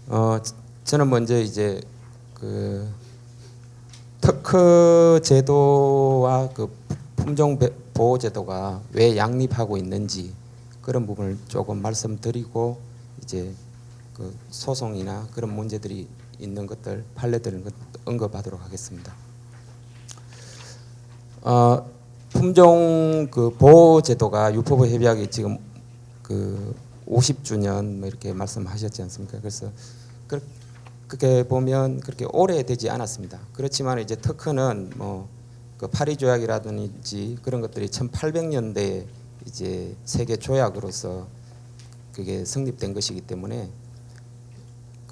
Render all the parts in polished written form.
어, 저는 먼저 이제 그 특허 제도와 그 품종 보호 제도가 왜 양립하고 있는지 그런 부분을 조금 말씀드리고 이제 그 소송이나 그런 문제들이 있는 것들 판례들을 언급하도록 하겠습니다. 품종 그 보호 제도가 유포부 협약이 지금 그 50주년 뭐 이렇게 말씀하셨지 않습니까? 그래서 그렇게 보면 그렇게 오래 되지 않았습니다. 그렇지만 이제 특허는 뭐 그 파리 조약이라든지 그런 것들이 1800년대에 이제 세계 조약으로서 그게 성립된 것이기 때문에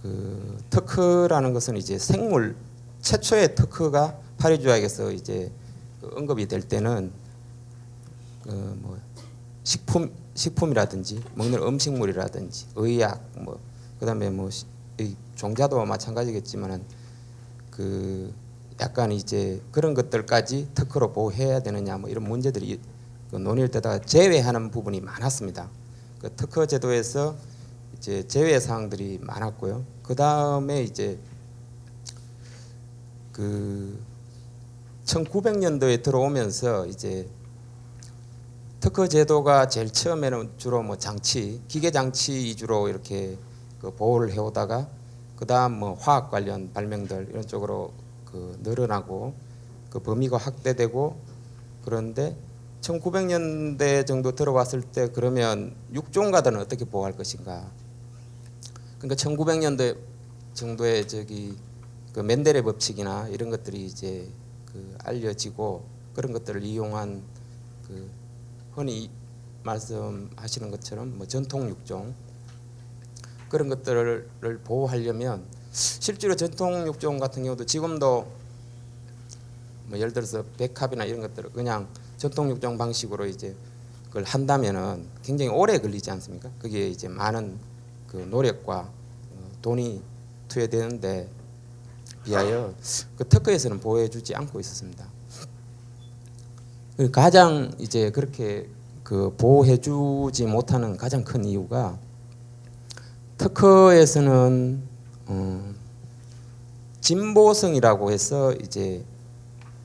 그 특허라는 것은 이제 생물 최초의 특허가 파리 조약에서 이제 언급이 될 때는 뭐 식품이라든지 먹는 음식물이라든지 의약 뭐 그다음에 뭐 종자도 마찬가지겠지만은 그 약간 이제 그런 것들까지 특허로 보호해야 되느냐 뭐 이런 문제들이 그 논의할 때다가 제외하는 부분이 많았습니다. 그 특허 제도에서 이제 제외 사항들이 많았고요. 그 다음에 이제 그 1900년도에 들어오면서 이제 특허 제도가 제일 처음에는 주로 뭐 장치, 기계 장치 위주로 이렇게 그 보호를 해오다가 그 다음 뭐 화학 관련 발명들 이런 쪽으로 그 늘어나고 그 범위가 확대되고 그런데 1900년대 정도 들어왔을 때 그러면 육종가들은 어떻게 보호할 것인가? 그러니까 1900년대 정도에 저기 그 멘델의 법칙이나 이런 것들이 이제 그 알려지고 그런 것들을 이용한 그 흔히 말씀하시는 것처럼 뭐 전통 육종 그런 것들을 보호하려면 실제로 전통 육종 같은 경우도 지금도 뭐 예를 들어서 백합이나 이런 것들을 그냥 전통 육종 방식으로 이제 그걸 한다면은 굉장히 오래 걸리지 않습니까? 거기에 이제 많은 그 노력과 돈이 투여되는데 비하여 그 특허에서는 보호해주지 않고 있었습니다. 가장 이제 그렇게 그 보호해주지 못하는 가장 큰 이유가 특허에서는 진보성이라고 해서 이제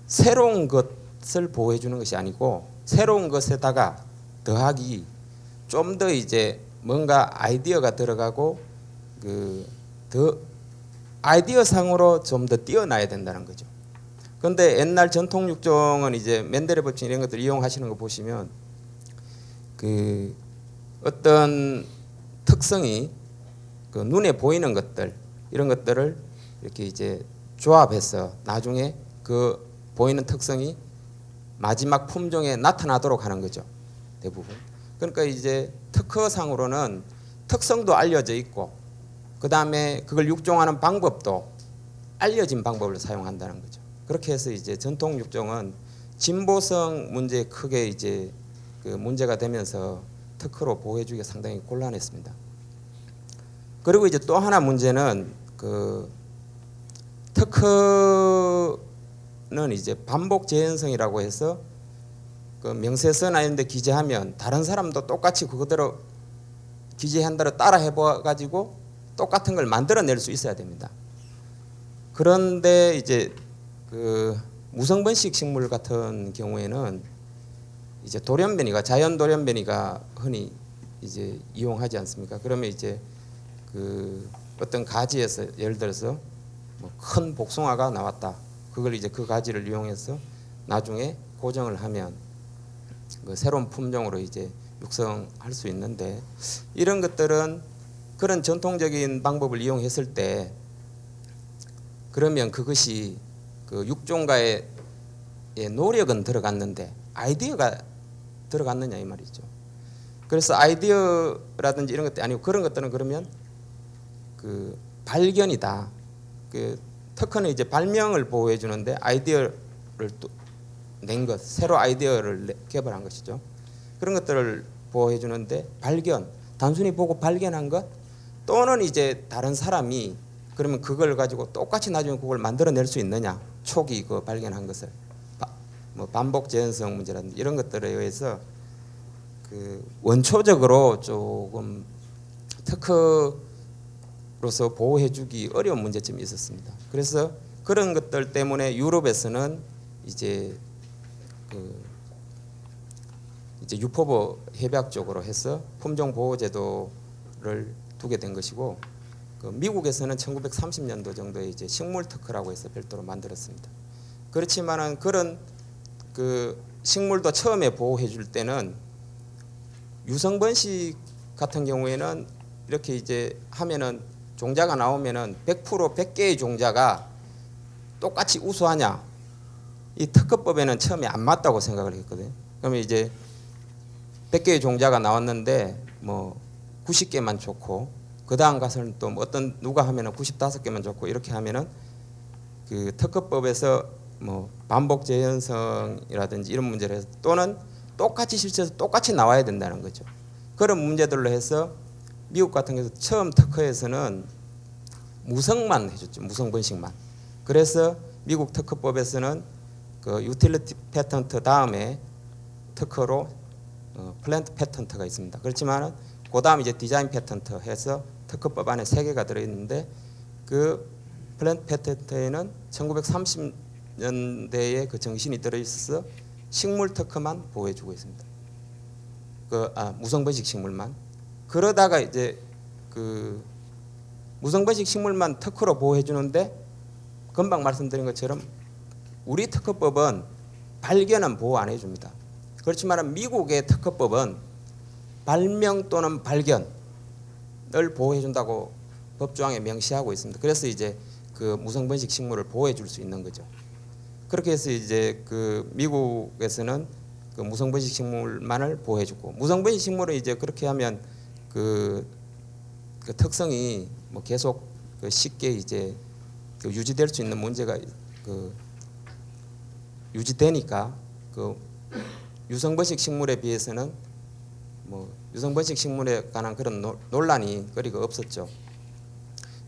새로운 것을 보호해주는 것이 아니고 새로운 것에다가 더하기 좀 더 이제 뭔가 아이디어가 들어가고 그 더 아이디어 상으로 좀 더 뛰어나야 된다는 거죠. 그런데 옛날 전통 육종은 이제 멘델의 법칙 이런 것들 이용하시는 거 보시면 그 어떤 특성이 그 눈에 보이는 것들 이런 것들을 이렇게 이제 조합해서 나중에 그 보이는 특성이 마지막 품종에 나타나도록 하는 거죠. 대부분. 그러니까 이제 특허상으로는 특성도 알려져 있고 그 다음에 그걸 육종하는 방법도 알려진 방법을 사용한다는 거죠. 그렇게 해서 이제 전통 육종은 진보성 문제에 크게 이제 그 문제가 되면서 특허로 보호해주기가 상당히 곤란했습니다. 그리고 이제 또 하나 문제는 그 특허는 이제 반복 재현성이라고 해서 그 명세서나 이런 데 기재하면 다른 사람도 똑같이 그거대로 기재한 대로 따라 해봐 가지고 똑같은 걸 만들어낼 수 있어야 됩니다. 그런데 이제 그 무성번식 식물 같은 경우에는 이제 돌연변이가 자연 돌연변이가 흔히 이제 이용하지 않습니까? 그러면 이제 그 어떤 가지에서 예를 들어서 뭐 큰 복숭아가 나왔다. 그걸 이제 그 가지를 이용해서 나중에 고정을 하면 그 새로운 품종으로 이제 육성할 수 있는데 이런 것들은 그런 전통적인 방법을 이용했을 때 그러면 그것이 그 육종가의 노력은 들어갔는데 아이디어가 들어갔느냐 이 말이죠. 그래서 아이디어라든지 이런 것들 아니고 그런 것들은 그러면 그 발견이다. 그 특허는 이제 발명을 보호해 주는데 아이디어를 또 낸 것, 새로 아이디어를 개발한 것이죠. 그런 것들을 보호해 주는데 발견, 단순히 보고 발견한 것 또는 이제 다른 사람이 그러면 그걸 가지고 똑같이 나중에 그걸 만들어낼 수 있느냐? 초기 그 발견한 것을 뭐 반복 재현성 문제라든지 이런 것들에 의해서 그 원초적으로 조금 특허 로서 보호해주기 어려운 문제점이 있었습니다. 그래서 그런 것들 때문에 유럽에서는 이제 유포보 협약 쪽으로 해서 품종 보호 제도를 두게 된 것이고, 미국에서는 1930년도 정도에 이제 식물 특허라고 해서 별도로 만들었습니다. 그렇지만은 그런 식물도 처음에 보호해 줄 때는 유성번식 같은 경우에는 이렇게 이제 하면은 종자가 나오면은 100% 100개의 종자가 똑같이 우수하냐, 이 특허법에는 처음에 안 맞다고 생각을 했거든요. 그러면 이제 100개의 종자가 나왔는데 뭐 90개만 좋고, 그 다음 가서는 또 어떤 누가 하면은 95개만 좋고, 이렇게 하면은 그 특허법에서 뭐 반복 재현성이라든지 이런 문제를 해서, 또는 똑같이 실제로 똑같이 나와야 된다는 거죠. 그런 문제들로 해서 미국 같은 경우서 처음 특허에서는 무성만 해줬죠. 무성 번식만. 그래서 미국 특허법에서는 그 유틸리티 패턴트 다음에 특허로 플랜트 패턴트가 있습니다. 그렇지만 그 다음 이제 디자인 패턴트 해서 특허법 안에 3개가 들어있는데, 그 플랜트 패턴트에는 1930년대에 그 정신이 들어있어서 식물 특허만 보호해주고 있습니다. 무성번식 식물만. 그러다가 이제 그 무성번식 식물만 특허로 보호해주는데, 금방 말씀드린 것처럼 우리 특허법은 발견은 보호 안 해줍니다. 그렇지만 미국의 특허법은 발명 또는 발견을 보호해준다고 법조항에 명시하고 있습니다. 그래서 이제 그 무성번식 식물을 보호해줄 수 있는 거죠. 그렇게 해서 이제 그 미국에서는 그 무성번식 식물만을 보호해주고, 무성번식 식물은 이제 그렇게 하면 그 특성이 뭐 계속 쉽게 이제 유지될 수 있는 문제가 유지되니까, 그 유성번식 식물에 비해서는 뭐 유성번식 식물에 관한 그런 논란이 거리가 없었죠.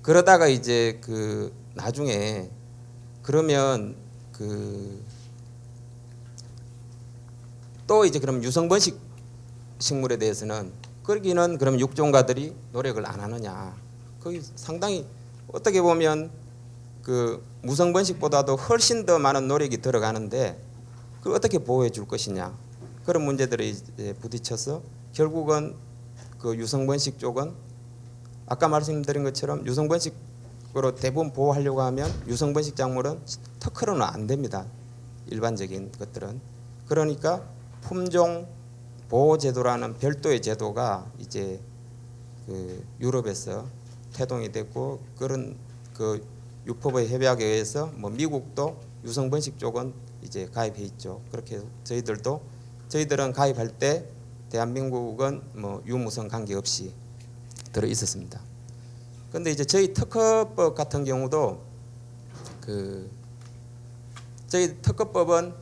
그러다가 이제 그 나중에 그러면 또 이제 그럼 유성번식 식물에 대해서는 거기는 그럼 육종가들이 노력을 안 하느냐? 거기 상당히 어떻게 보면 그 무성번식보다도 훨씬 더 많은 노력이 들어가는데, 그걸 어떻게 보호해 줄 것이냐? 그런 문제들이 이제 부딪혀서 결국은 그 유성번식 쪽은 아까 말씀드린 것처럼 유성번식으로 대부분 보호하려고 하면 유성번식 작물은 특허로는 안 됩니다. 일반적인 것들은. 그러니까 품종 보호 제도라는 별도의 제도가 이제 그 유럽에서 태동이 됐고, 그런 그 유포보 협약에 의해서 뭐 미국도 유성번식 쪽은 이제 가입해 있죠. 그렇게 저희들은 가입할 때 대한민국은 뭐 유무성 관계없이 들어 있었습니다. 그런데 이제 저희 특허법 같은 경우도 저희 특허법은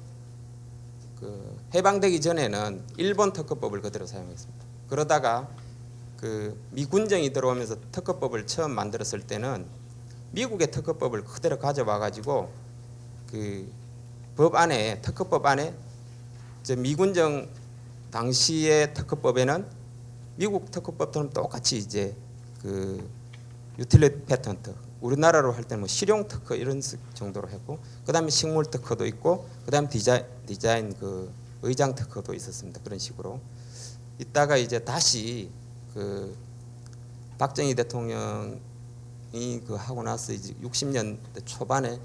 해방되기 전에는 일본 특허법을 그대로 사용했습니다. 그러다가 미군정이 들어오면서 특허법을 처음 만들었을 때는 미국의 특허법을 그대로 가져와 가지고 특허법 안에 미군정 당시의 특허법에는 미국 특허법처럼 똑같이 이제 유틸리티 패턴트, 우리나라로 할 때는 뭐 실용 특허 이런 정도로 했고, 그다음에 식물 특허도 있고, 그다음에 디자인 의장 특허도 있었습니다. 그런 식으로 있다가 이제 다시 박정희 대통령이 하고 나서 이제 60년대 초반에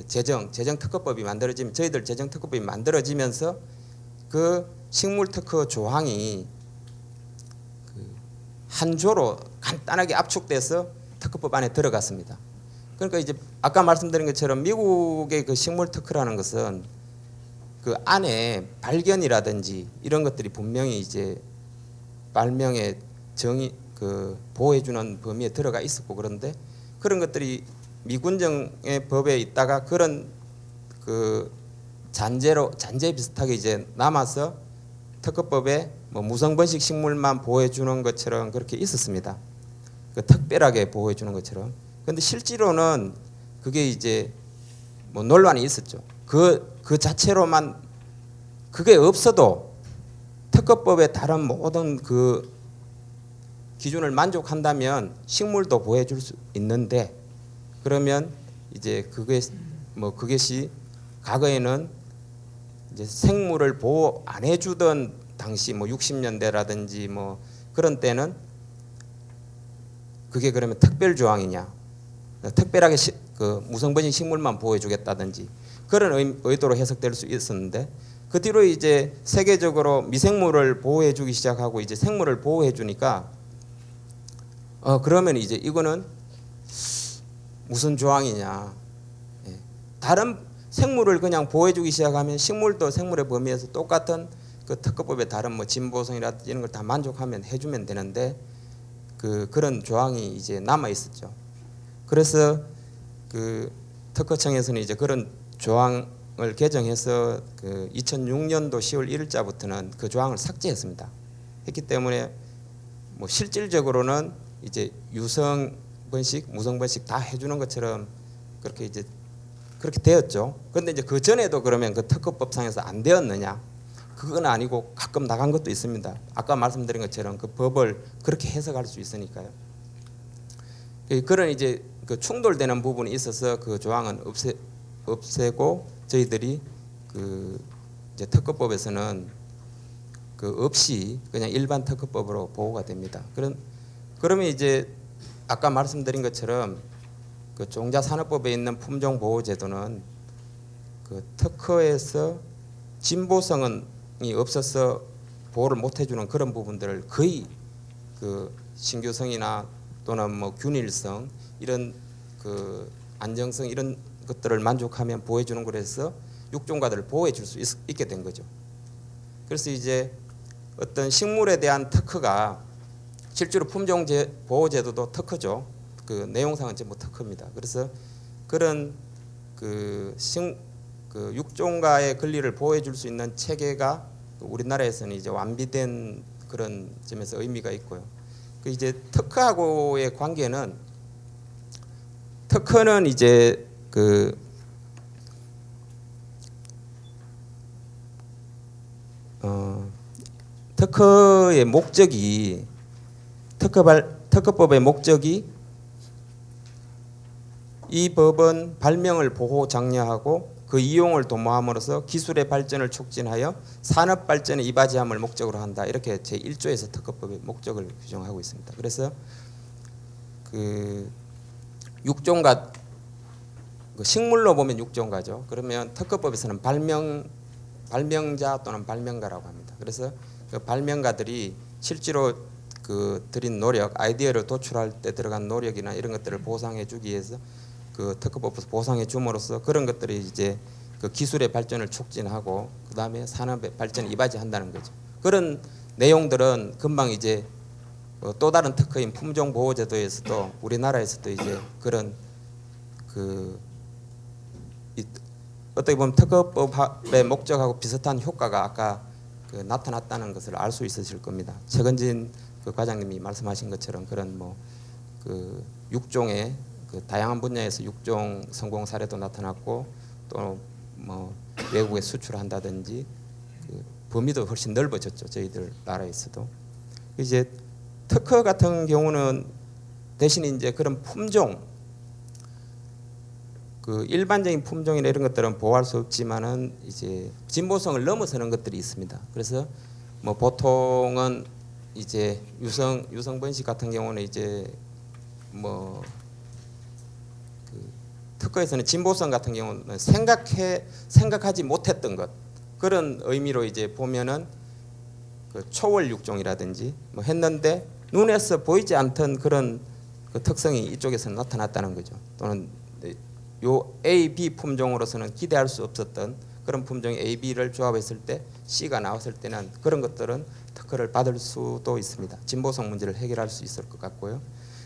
재정 특허법이 만들어지면, 저희들 재정 특허법이 만들어지면서 그 식물 특허 조항이 한 조로 간단하게 압축돼서 특허법 안에 들어갔습니다. 그러니까 이제 아까 말씀드린 것처럼 미국의 그 식물 특허라는 것은 그 안에 발견이라든지 이런 것들이 분명히 이제 발명의 정의 보호해주는 범위에 들어가 있었고, 그런데 그런 것들이 미군정의 법에 있다가 그런 잔재 비슷하게 이제 남아서 특허법에 뭐 무성번식 식물만 보호해주는 것처럼 그렇게 있었습니다. 특별하게 보호해주는 것처럼. 그런데 실제로는 그게 이제 뭐 논란이 있었죠. 그 자체로만 그게 없어도 특허법의 다른 모든 기준을 만족한다면 식물도 보호해 줄 수 있는데, 그러면 이제 그것이 과거에는 이제 생물을 보호 안 해주던 당시 60년대라든지 그런 때는 그게 그러면 특별 조항이냐, 특별하게 그 무성분식 식물만 보호해 주겠다든지 그런 의도로 해석될 수 있었는데, 그 뒤로 이제 세계적으로 미생물을 보호해 주기 시작하고 이제 생물을 보호해 주니까 그러면 이제 이거는 무슨 조항이냐, 다른 생물을 그냥 보호해 주기 시작하면 식물도 생물의 범위에서 똑같은 그 특허법의 다른 진보성이라든지 이런 걸 다 만족하면 해주면 되는데 그런 조항이 이제 남아 있었죠. 그래서 그 특허청에서는 이제 그런 조항을 개정해서 그 2006년도 10월 1일자부터는 그 조항을 삭제했습니다. 했기 때문에 실질적으로는 이제 유성 번식, 무성 번식 다 해주는 것처럼 그렇게 이제 그렇게 되었죠. 그런데 이제 그 전에도 그러면 그 특허법상에서 안 되었느냐? 그건 아니고 가끔 나간 것도 있습니다. 아까 말씀드린 것처럼 그 법을 그렇게 해석할 수 있으니까요. 그런 이제 그 충돌되는 부분이 있어서 그 조항은 없애고 저희들이 그 이제 특허법에서는 그 없이 그냥 일반 특허법으로 보호가 됩니다. 그러면 이제 아까 말씀드린 것처럼 그 종자산업법에 있는 품종보호제도는 그 특허에서 진보성이 없어서 보호를 못 해주는 그런 부분들을 거의 그 신규성이나 또는 균일성 이런 그 안정성 이런 것들을 만족하면 보호해 주는 거라서 육종가들을 보호해 줄 수 있게 된 거죠. 그래서 이제 어떤 식물에 대한 특허가 실제로 품종보호제도도 특허죠. 그 내용상은 전부 특허입니다. 그래서 그런 그 육종가의 권리를 보호해 줄 수 있는 체계가 우리나라에서는 이제 완비된 그런 점에서 의미가 있고요. 그 이제 특허하고의 관계는 특허는 이제 그 특허의 목적이 특허법의 목적이 이 법은 발명을 보호 장려하고 그 이용을 도모함으로써 기술의 발전을 촉진하여 산업 발전에 이바지함을 목적으로 한다. 이렇게 제1조에서 특허법의 목적을 규정하고 있습니다. 그래서 그 육종가 그 식물로 보면 육종가죠. 그러면 특허법에서는 발명자 또는 발명가라고 합니다. 그래서 그 발명가들이 실제로 그 들인 노력, 아이디어를 도출할 때 들어간 노력이나 이런 것들을 보상해 주기 위해서 그 특허법에서 보상해 줌으로써 그런 것들이 이제 그 기술의 발전을 촉진하고 그 다음에 산업의 발전에 이바지한다는 거죠. 그런 내용들은 금방 이제 또 다른 특허인 품종보호제도에서도 우리나라에서도 이제 그런 그 어떻게 보면 특허법의 목적하고 비슷한 효과가 아까 그 나타났다는 것을 알 수 있으실 겁니다. 최건진 그 과장님이 말씀하신 것처럼 그런 그 육종의 그 다양한 분야에서 육종 성공 사례도 나타났고 또 외국에 수출한다든지 그 범위도 훨씬 넓어졌죠. 저희들 나라에서도. 이제 특허 같은 경우는 대신 이제 그런 품종 그 일반적인 품종이나 이런 것들은 보호할 수 없지만은 이제 진보성을 넘어서는 것들이 있습니다. 그래서 보통은 이제 유성 번식 같은 경우는 이제 특허에서는 진보성 같은 경우는 생각하지 못했던 것 그런 의미로 이제 보면은 그 초월 육종이라든지 했는데 눈에서 보이지 않던 그런 그 특성이 이쪽에서 나타났다는 거죠. 또는 요 A, B 품종으로서는 기대할 수 없었던 그런 품종의 A, B를 조합했을 때 C가 나왔을 때는 그런 것들은 특허를 받을 수도 있습니다. 진보성 문제를 해결할 수 있을 것 같고요.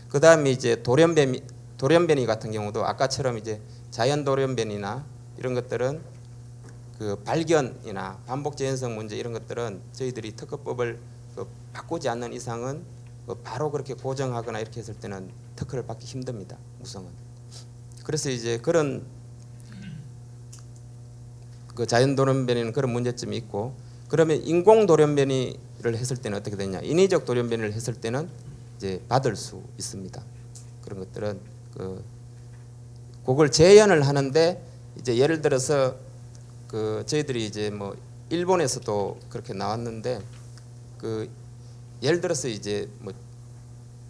그 다음에 이제 돌연변이 같은 경우도 아까처럼 이제 자연 돌연변이나 이런 것들은 그 발견이나 반복 재현성 문제 이런 것들은 저희들이 특허법을 바꾸지 않는 이상은 바로 그렇게 고정하거나 이렇게 했을 때는 특허를 받기 힘듭니다. 무성은. 그래서 이제 그런 그 자연 돌연변이는 그런 문제점이 있고 그러면 인공 돌연변이를 했을 때는 어떻게 되냐? 인위적 돌연변이를 했을 때는 이제 받을 수 있습니다. 그런 것들은 그걸 재현을 하는데 이제 예를 들어서 저희들이 이제 뭐 일본에서도 그렇게 나왔는데 예를 들어서 이제 뭐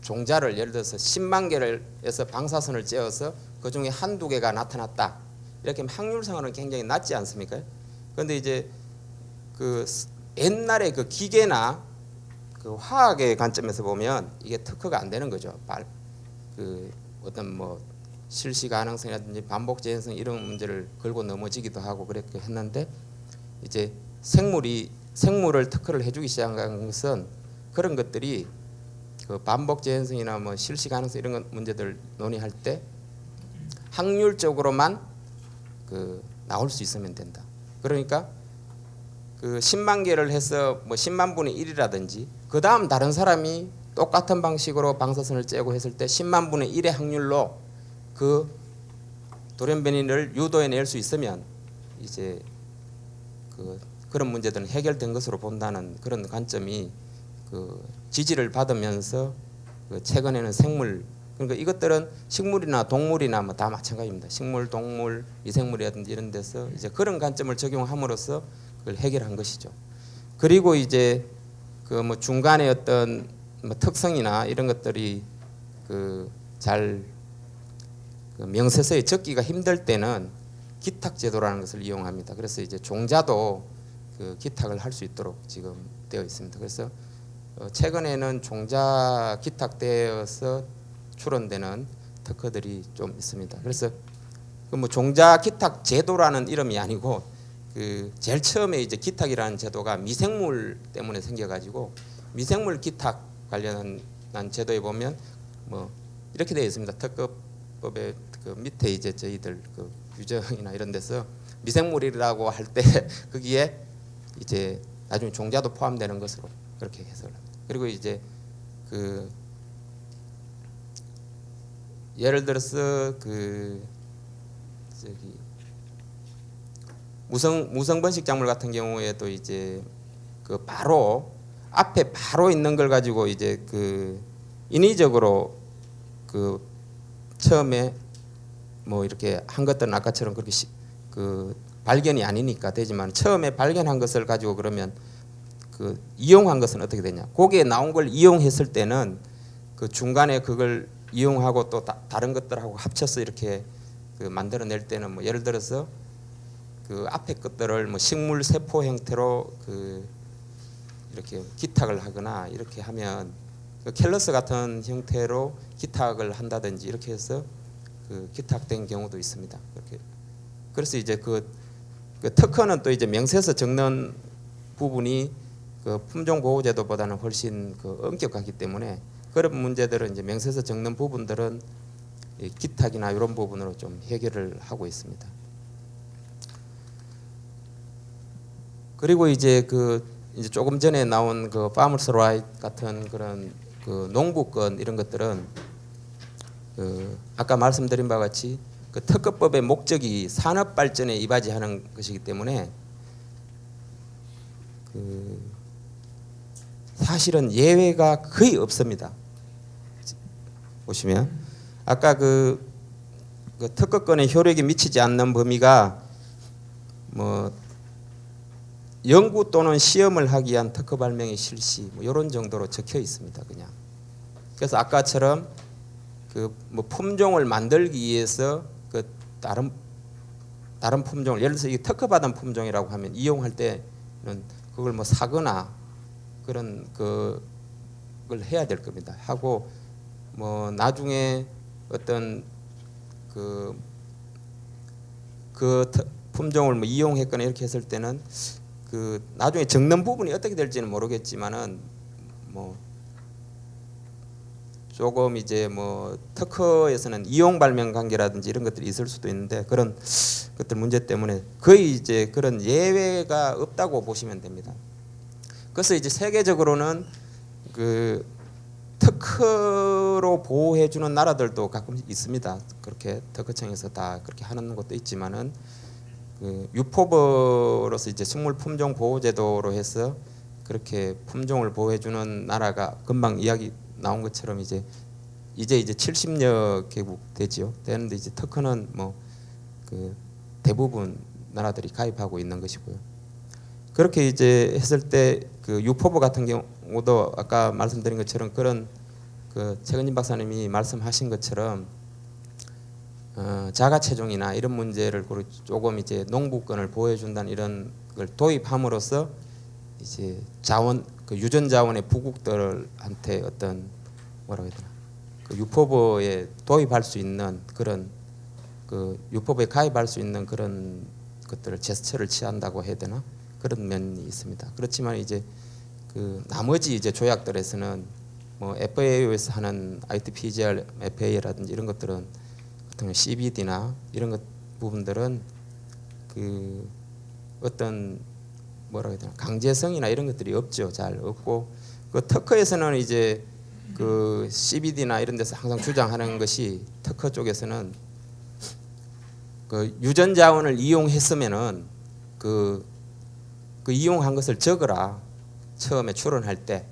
종자를 예를 들어서 10만 개를 해서 방사선을 쬐어서 그 중에 한두 개가 나타났다. 이렇게 하면 확률상으로는 굉장히 낮지 않습니까? 그런데 이제 옛날에 기계나 화학의 관점에서 보면 이게 특허가 안 되는 거죠. 어떤 뭐 실시 가능성이라든지 반복 재현성 이런 문제를 걸고 넘어지기도 하고 그렇게 했는데 이제 생물을 특허를 해주기 시작한 것은 그런 것들이 반복 재현성이나 뭐 실시 가능성 이런 문제들 논의할 때 확률적으로만 나올 수 있으면 된다. 그러니까 10만 개를 해서 뭐 10만 분의 1이라든지 그 다음 다른 사람이 똑같은 방식으로 방사선을 쬐고 했을 때 10만 분의 1의 확률로 돌연변이를 유도해낼 수 있으면 이제 그런 문제들은 해결된 것으로 본다는 그런 관점이 지지를 받으면서 최근에는 생물 그러니까 이것들은 식물이나 동물이나 뭐 다 마찬가지입니다. 식물, 동물, 미생물이라든지 이런 데서 이제 그런 관점을 적용함으로써 그걸 해결한 것이죠. 그리고 이제 뭐 중간에 어떤 뭐 특성이나 이런 것들이 잘 명세서에 적기가 힘들 때는 기탁 제도라는 것을 이용합니다. 그래서 이제 종자도 기탁을 할 수 있도록 지금 되어 있습니다. 그래서 최근에는 종자 기탁되어서 출원되는 특허들이 좀 있습니다. 그래서 뭐 종자 기탁 제도라는 이름이 아니고 제일 처음에 이제 기탁이라는 제도가 미생물 때문에 생겨가지고 미생물 기탁 관련한 제도에 보면 뭐 이렇게 되어 있습니다. 특허법의 밑에 이제 저희들 규정이나 이런 데서 미생물이라고 할 때 거기에 이제 나중에 종자도 포함되는 것으로 그렇게 해석을 합니다. 그리고 이제 예를 들어서 무성 번식 작물 같은 경우에도 이제 바로 앞에 바로 있는 걸 가지고 이제 인위적으로 처음에 뭐 이렇게 한 것들은 아까처럼 그렇게 발견이 아니니까 되지만 처음에 발견한 것을 가지고 그러면 이용한 것은 어떻게 되냐? 거기에 나온 걸 이용했을 때는 중간에 그걸 이용하고 또 다른 것들하고 합쳐서 이렇게 만들어낼 때는 뭐 예를 들어서 앞에 것들을 뭐 식물 세포 형태로 이렇게 기탁을 하거나 이렇게 하면 캘러스 같은 형태로 기탁을 한다든지 이렇게 해서 기탁된 경우도 있습니다. 그래서 이제 특허는 또 이제 명세서 적는 부분이 품종 보호 제도보다는 훨씬 엄격하기 때문에 그런 문제들은 이제 명세서 적는 부분들은 기탁이나 이런 부분으로 좀 해결을 하고 있습니다. 그리고 이제 이제 조금 전에 나온 파머스 라이트 같은 그런 농부권 이런 것들은 아까 말씀드린 바와 같이 특허법의 목적이 산업 발전에 이바지하는 것이기 때문에 사실은 예외가 거의 없습니다. 보시면 아까 특허권의 효력이 미치지 않는 범위가 뭐 연구 또는 시험을 하기 위한 특허 발명의 실시 뭐 이런 정도로 적혀 있습니다. 그냥 그래서 아까처럼 뭐 품종을 만들기 위해서 다른 품종을 예를 들어서 이게 특허받은 품종이라고 하면 이용할 때는 그걸 뭐 사거나 그런 걸 해야 될 겁니다. 하고 뭐 나중에 어떤 품종을 뭐 이용했거나 이렇게 했을 때는 나중에 적는 부분이 어떻게 될지는 모르겠지만은 뭐 조금 이제 뭐 특허에서는 이용 발명 관계라든지 이런 것들이 있을 수도 있는데 그런 것들 문제 때문에 거의 이제 그런 예외가 없다고 보시면 됩니다. 그래서 이제 세계적으로는 특허로 보호해 주는 나라들도 가끔 있습니다. 그렇게 특허청에서 다 그렇게 하는 것도 있지만은 유포법으로서 이제 식물 품종 보호 제도로 해서 그렇게 품종을 보호해 주는 나라가 금방 이야기 나온 것처럼 이제 70여 개국 되지요. 되는데 이제 특허는 뭐 그 대부분 나라들이 가입하고 있는 것이고요. 그렇게 이제 했을 때 그 유포보 같은 경우도 아까 말씀드린 것처럼 그런 그 최근진 박사님이 말씀하신 것처럼 자가체종이나 이런 문제를 조금 이제 농부권을 보호해준다는 이런 걸 도입함으로써 이제 자원 그 유전 자원의 부국들한테 어떤 뭐라고 해야 되나 그 유포보에 도입할 수 있는 그런 그 유포보에 가입할 수 있는 그런 것들을 제스처를 취한다고 해야 되나 그런 면이 있습니다. 그렇지만 이제 그 나머지 이제 조약들에서는 뭐 FAO에서 하는 ITPGR, FA라든지 이런 것들은 어떤 CBD나 이런 것 부분들은 그 어떤 뭐라고 해야 되나 강제성이나 이런 것들이 없죠. 잘 없고 그 특허에서는 이제 그 CBD나 이런 데서 항상 주장하는 것이 특허 쪽에서는 그 유전 자원을 이용했으면은 그 이용한 것을 적어라. 처음에 출원할 때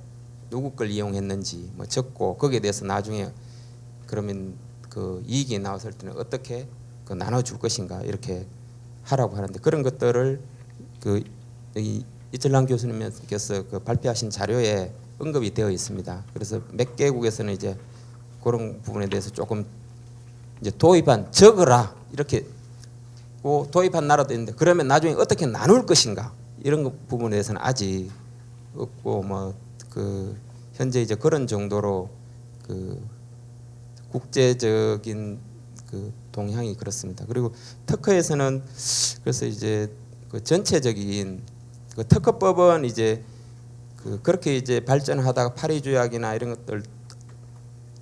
누구 걸 이용했는지 뭐 적고 거기에 대해서 나중에 그러면 그 이익이 나왔을 때는 어떻게 그 나눠줄 것인가 이렇게 하라고 하는데 그런 것들을 그 이철랑 교수님께서 그 발표하신 자료에 언급이 되어 있습니다. 그래서 몇 개국에서는 이제 그런 부분에 대해서 조금 이제 도입한 적어라 이렇게 도입한 나라도 있는데 그러면 나중에 어떻게 나눌 것인가 이런 부분에 대해서는 아직 없고 뭐 그 현재 이제 그런 정도로 그 국제적인 그 동향이 그렇습니다. 그리고 특허에서는 그래서 이제 그 전체적인 그 특허법은 이제 그렇게 이제 발전하다가 파리 조약이나 이런 것들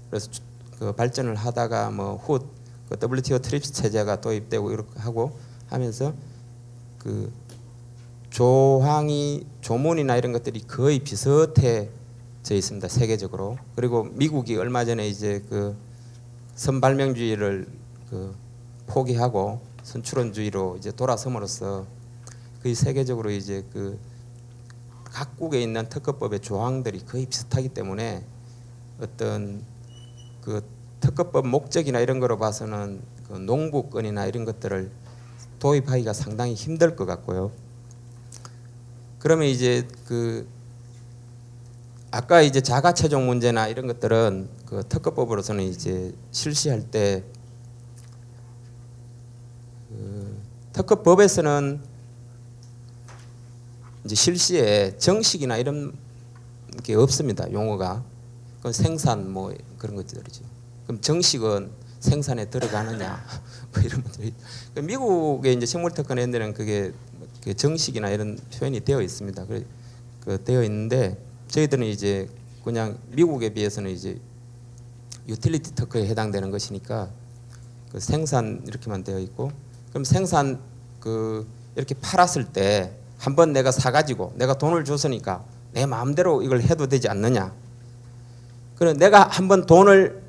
그래서 그 발전을 하다가 뭐 후 그 WTO 트립스 체제가 도입되고 이렇게 하고 하면서 그 조문이나 이런 것들이 거의 비슷해져 있습니다. 세계적으로. 그리고 미국이 얼마 전에 이제 그 선발명주의를 그 포기하고 선출원주의로 이제 돌아섬으로써 거의 세계적으로 이제 그 각국에 있는 특허법의 조항들이 거의 비슷하기 때문에 어떤 그 특허법 목적이나 이런 거로 봐서는 그 농부권이나 이런 것들을 도입하기가 상당히 힘들 것 같고요. 그러면 이제 그 아까 이제 자가체종 문제나 이런 것들은 그 특허법으로서는 이제 실시할 때 그 특허법에서는 이제 실시에 정식이나 이런 게 없습니다. 용어가. 그건 생산 뭐 그런 것들이죠. 그럼 정식은 생산에 들어가느냐 뭐 이런 문제. 미국의 이제 식물특허 낸 데는 그게 정식이나 이런 표현이 되어 있습니다. 그 되어 있는데 저희들은 이제 그냥 미국에 비해서는 이제 유틸리티 특허에 해당되는 것이니까 그 생산 이렇게만 되어 있고 그럼 생산 그 이렇게 팔았을 때 한번 내가 사가지고 내가 돈을 줬으니까 내 마음대로 이걸 해도 되지 않느냐. 그래 내가 한번 돈을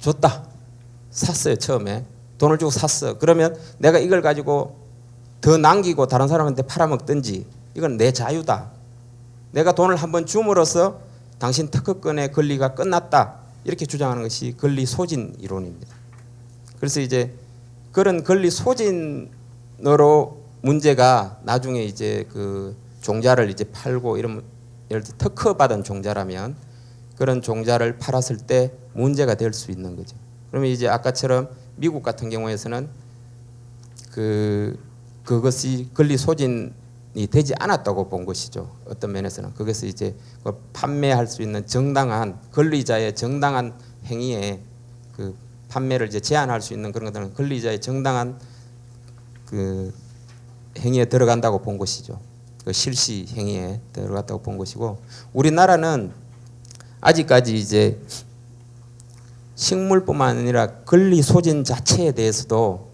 줬다. 샀어요. 처음에 돈을 주고 샀어. 그러면 내가 이걸 가지고 더 남기고 다른 사람한테 팔아먹든지 이건 내 자유다. 내가 돈을 한번 줌으로써 당신 특허권의 권리가 끝났다. 이렇게 주장하는 것이 권리 소진 이론입니다. 그래서 이제 그런 권리 소진으로 문제가 나중에 이제 그 종자를 이제 팔고 이런 예를 들어 특허받은 종자라면 그런 종자를 팔았을 때 문제가 될 수 있는 거죠. 그러면 이제 아까처럼 미국 같은 경우에서는 그것이 권리 소진이 되지 않았다고 본 것이죠. 어떤 면에서는 그것을 이제 판매할 수 있는 정당한 권리자의 정당한 행위에 그 판매를 이제 제한할 수 있는 그런 것들은 권리자의 정당한 그 행위에 들어간다고 본 것이죠. 그 실시 행위에 들어갔다고 본 것이고 우리나라는 아직까지 이제 식물뿐만 아니라 권리 소진 자체에 대해서도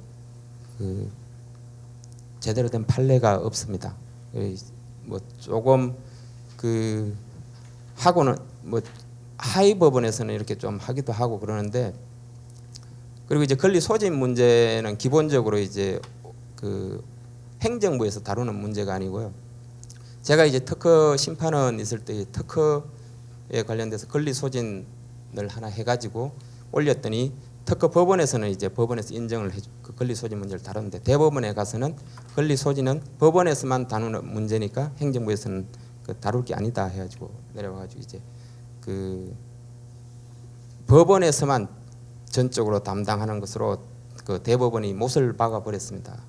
그 제대로 된 판례가 없습니다. 뭐 조금 그 하고는 뭐 하위 법원에서는 이렇게 좀 하기도 하고 그러는데 그리고 이제 권리 소진 문제는 기본적으로 이제 그 행정부에서 다루는 문제가 아니고요. 제가 이제 특허 심판원 있을 때 특허에 관련돼서 권리 소진을 하나 해가지고 올렸더니 특허 법원에서는 이제 법원에서 인정을 해주 그 권리 소진 문제를 다루는데 대법원에 가서는 권리 소진은 법원에서만 다루는 문제니까 행정부에서는 그 다룰 게 아니다 해가지고 내려와가지고 이제 그 법원에서만 전적으로 담당하는 것으로 그 대법원이 못을 박아 버렸습니다.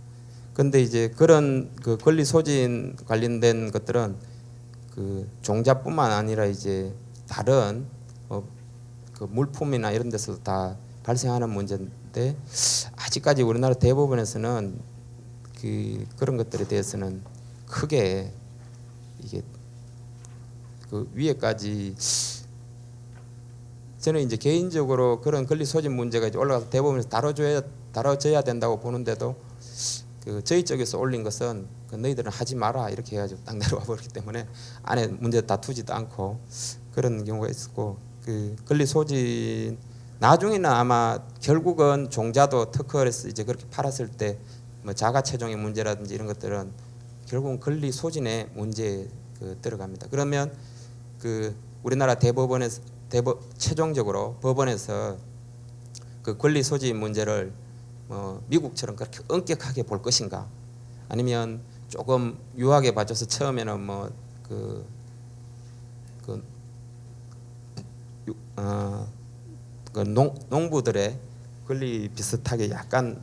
그런데 이제 그런 그 권리 소진 관련된 것들은 그 종자뿐만 아니라 이제 다른 그 물품이나 이런 데서도 다 발생하는 문제인데 아직까지 우리나라 대법원에서는 그런 것들에 대해서는 크게 이게 그 위에까지 저는 이제 개인적으로 그런 권리 소진 문제가 이제 올라가서 대법원에서 다뤄져야 된다고 보는데도 그 저희 쪽에서 올린 것은 그 너희들은 하지 마라 이렇게 해가지고 딱 내려와 버렸기 때문에 안에 문제 다투지도 않고 그런 경우가 있었고 그 권리 소진 나중에는 아마 결국은 종자도 특허에서 이제 그렇게 팔았을 때 뭐 자가 최종의 문제라든지 이런 것들은 결국은 권리 소진의 문제에 들어갑니다. 그러면 그 우리나라 대법원에서 최종적으로 법원에서 그 권리 소진 문제를 미국처럼 그렇게 엄격하게 볼 것인가, 아니면 조금 유하게 봐줘서 처음에는 농부들의 권리 비슷하게 약간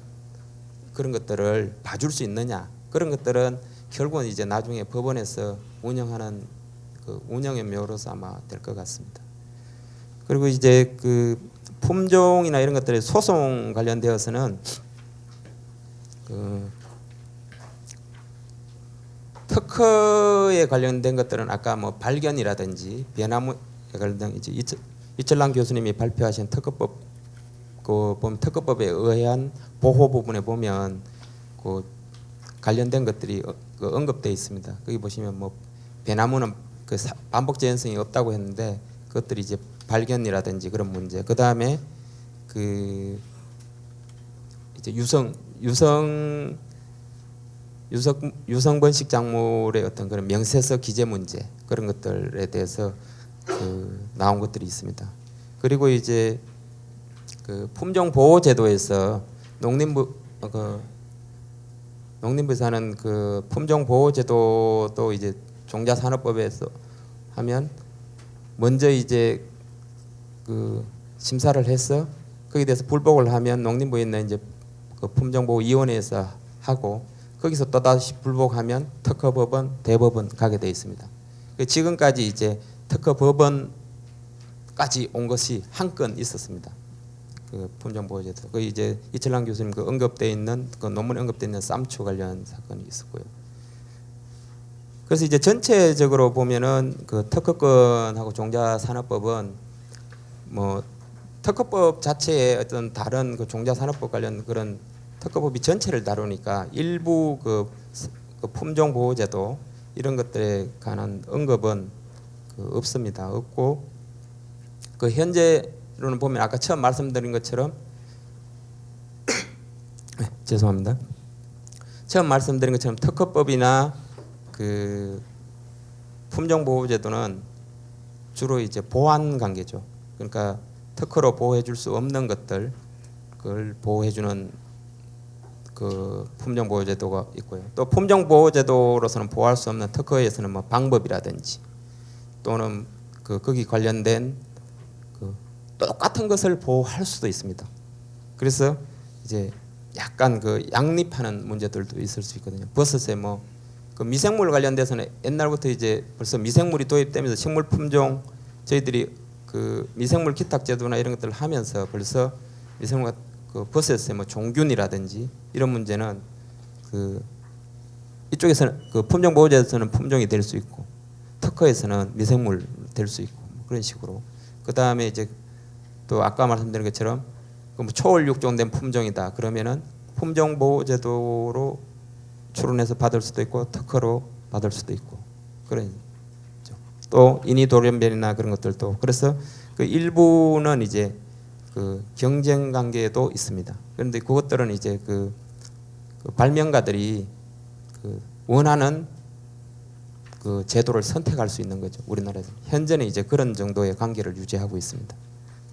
그런 것들을 봐줄 수 있느냐, 그런 것들은 결국은 이제 나중에 법원에서 운영하는 그 운영의 묘로서 아마 될 것 같습니다. 그리고 이제 그 품종이나 이런 것들의 소송 관련되어서는 그 특허에 관련된 것들은 아까 뭐 발견이라든지 변화무에 관련된 이제 이철랑 교수님이 발표하신 특허법 그 보면 특허법에 의한 보호 부분에 보면 그 관련된 것들이 그 언급되어 있습니다. 거기 보시면 뭐 배나무는 그 반복 재현성이 없다고 했는데 그것들이 이제 발견이라든지 그런 문제. 그 다음에 그 이제 유성 번식 작물의 어떤 그런 명세서 기재 문제 그런 것들에 대해서 그 나온 것들이 있습니다. 그리고 이제 그 품종 보호 제도에서 농림부에서 하는 그 품종 보호 제도도 이제 종자산업법에서 하면 먼저 이제 그 심사를 해서 거기에 대해서 불복을 하면 농림부에 있는 이제 그 품종보호위원회에서 하고 거기서 또 다시 불복하면 특허법원, 대법원 가게 돼 있습니다. 지금까지 이제 특허법원까지 온 것이 한 건 있었습니다. 그 품종보호제도. 그 이제 이철랑 교수님 그 언급돼 있는 그 논문에 언급돼 있는 쌈추 관련 사건이 있었고요. 그래서 이제 전체적으로 보면은 그 특허권하고 종자산업법은 뭐 특허법 자체에 어떤 다른 그 종자산업법 관련 그런 특허법이 전체를 다루니까 일부 그 품종보호제도 이런 것들에 관한 언급은 없습니다. 없고 그 현재로는 보면 아까 처음 말씀드린 것처럼 죄송합니다. 처음 말씀드린 것처럼 특허법이나 그 품종보호제도는 주로 이제 보완 관계죠. 그러니까 특허로 보호해줄 수 없는 것들 그걸 보호해주는 그 품종보호제도가 있고요. 또 품종보호제도로서는 보호할 수 없는 특허에서는 뭐 방법이라든지 또는 거기 관련된 그 똑같은 것을 보호할 수도 있습니다. 그래서 이제 약간 그 양립하는 문제들도 있을 수 있거든요. 버섯에 뭐 그 미생물 관련돼서는 옛날부터 이제 벌써 미생물이 도입되면서 식물 품종 저희들이 그 미생물 기탁 제도나 이런 것들을 하면서 벌써 미생물 그 버섯의 뭐 종균이라든지 이런 문제는 그 이쪽에서는 그 품종 보호제에서는 품종이 될 수 있고 특허에서는 미생물 될 수 있고 뭐 그런 식으로. 그 다음에 이제 또 아까 말씀드린 것처럼 그 뭐 초월 육종된 품종이다 그러면은 품종 보호제도로 출원해서 받을 수도 있고 특허로 받을 수도 있고 그런. 또 인위 돌연변이나 그런 것들도 그래서 그 일부는 이제 그 경쟁 관계도 있습니다. 그런데 그것들은 이제 그 발명가들이 그 원하는 그 제도를 선택할 수 있는 거죠. 우리나라에서 현재는 이제 그런 정도의 관계를 유지하고 있습니다.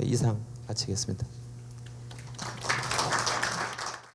이상 마치겠습니다.